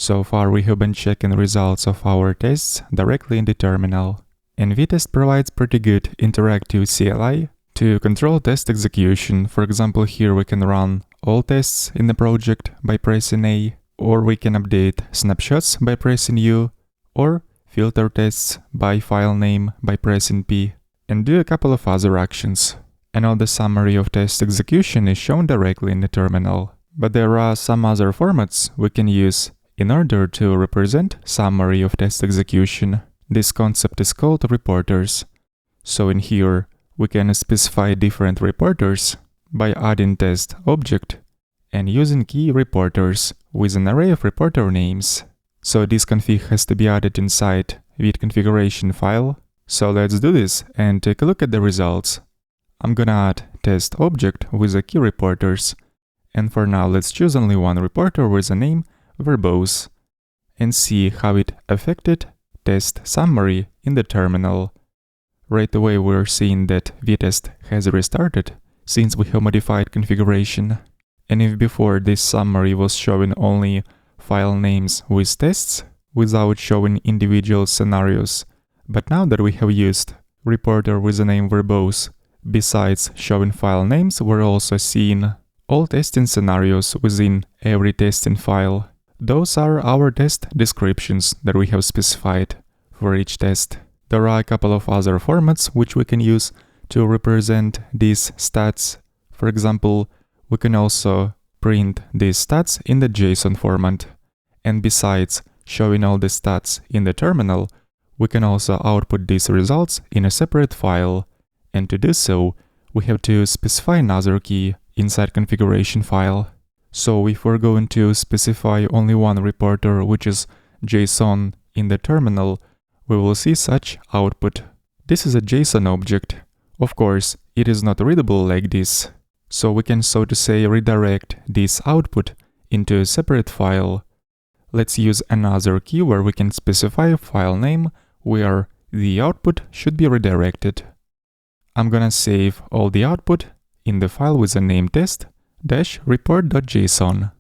So far we have been checking results of our tests directly in the terminal. And Vitest provides pretty good interactive CLI to control test execution. For example, here we can run all tests in the project by pressing A, or we can update snapshots by pressing U, or filter tests by file name by pressing P, and do a couple of other actions. And all the summary of test execution is shown directly in the terminal. But there are some other formats we can use in order to represent summary of test execution. This concept is called reporters. So in here, we can specify different reporters by adding test object and using key reporters with an array of reporter names. So this config has to be added inside Vit configuration file. So let's do this and take a look at the results. I'm gonna add test object with the key reporters. And for now, let's choose only one reporter with the name verbose and see how it affected test summary in the terminal. Right away we're seeing that Vitest has restarted since we have modified configuration. And if before this summary was showing only file names with tests without showing individual scenarios, but now that we have used reporter with the name verbose, besides showing file names, we're also seeing all testing scenarios within every testing file. Those are our test descriptions that we have specified for each test. There are a couple of other formats which we can use to represent these stats. For example, we can also print these stats in the JSON format. And besides showing all the stats in the terminal, we can also output these results in a separate file. And to do so, we have to specify another key inside configuration file. So if we're going to specify only one reporter, which is JSON in the terminal, we will see such output. This is a JSON object. Of course, it is not readable like this. So we can, so to say, redirect this output into a separate file. Let's use another key where we can specify a file name where the output should be redirected. I'm gonna save all the output in the file with the name test-report.json.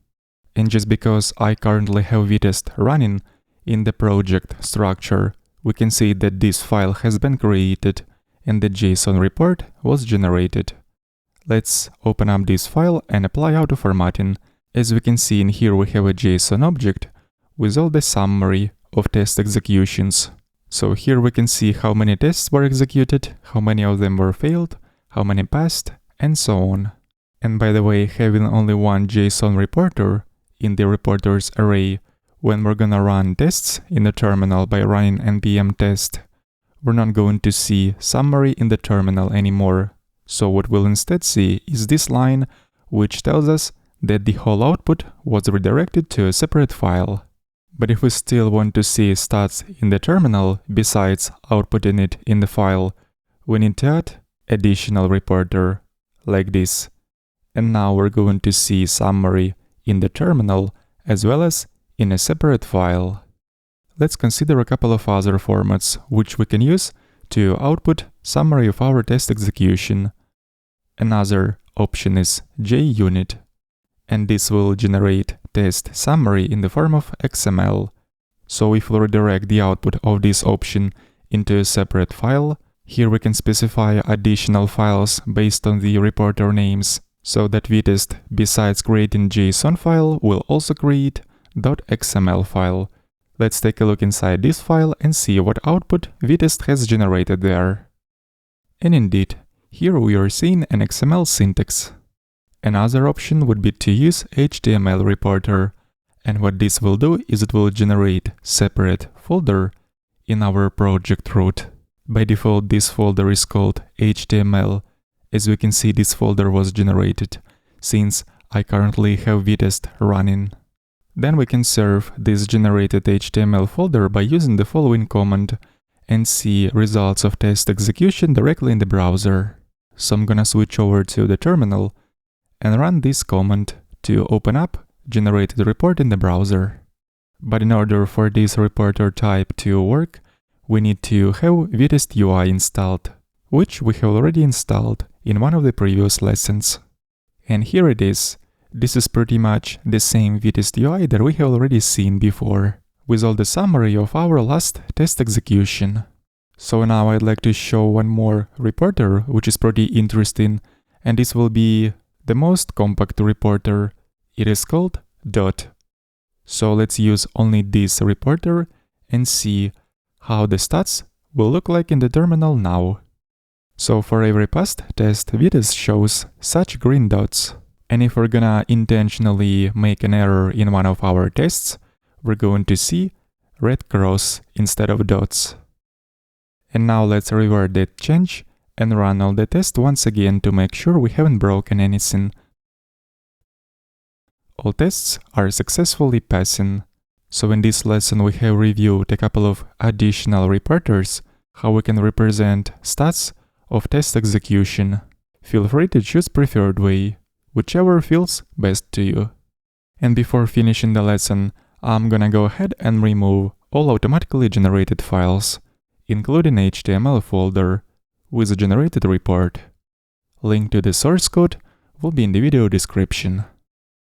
And just because I currently have Vitest running in the project structure, we can see that this file has been created and the JSON report was generated. Let's open up this file and apply auto formatting. As we can see in here, we have a JSON object with all the summary of test executions. So here we can see how many tests were executed, how many of them were failed, how many passed, and so on. And by the way, having only one JSON reporter in the reporters array, when we're gonna run tests in the terminal by running npm test, we're not going to see summary in the terminal anymore. So what we'll instead see is this line, which tells us that the whole output was redirected to a separate file. But if we still want to see stats in the terminal, besides outputting it in the file, we need to add additional reporter, like this. And now we're going to see summary in the terminal as well as in a separate file. Let's consider a couple of other formats which we can use to output summary of our test execution. Another option is JUnit, and this will generate test summary in the form of XML. So if we redirect the output of this option into a separate file, here we can specify additional files based on the reporter names, so that Vitest, besides creating JSON file, will also create .xml file. Let's take a look inside this file and see what output Vitest has generated there. And indeed, here we are seeing an XML syntax. Another option would be to use HTML reporter, and what this will do is it will generate separate folder in our project root. By default, this folder is called HTML. As we can see, this folder was generated since I currently have Vitest running. Then we can serve this generated HTML folder by using the following command and see results of test execution directly in the browser. So I'm gonna switch over to the terminal and run this command to open up generated report in the browser. But in order for this reporter type to work, we need to have Vitest UI installed, which we have already installed in one of the previous lessons. And here it is. This is pretty much the same Vitest UI that we have already seen before, with all the summary of our last test execution. So now I'd like to show one more reporter, which is pretty interesting, and this will be the most compact reporter. It is called dot. So let's use only this reporter and see how the stats will look like in the terminal now. So for every past test, Vitest shows such green dots. And if we're gonna intentionally make an error in one of our tests, we're going to see red cross instead of dots. And now let's revert that change and run all the tests once again to make sure we haven't broken anything. All tests are successfully passing. So in this lesson we have reviewed a couple of additional reporters, how we can represent stats of test execution. Feel free to choose preferred way, whichever feels best to you. And before finishing the lesson, I'm gonna go ahead and remove all automatically generated files, including HTML folder with a generated report. Link to the source code will be in the video description.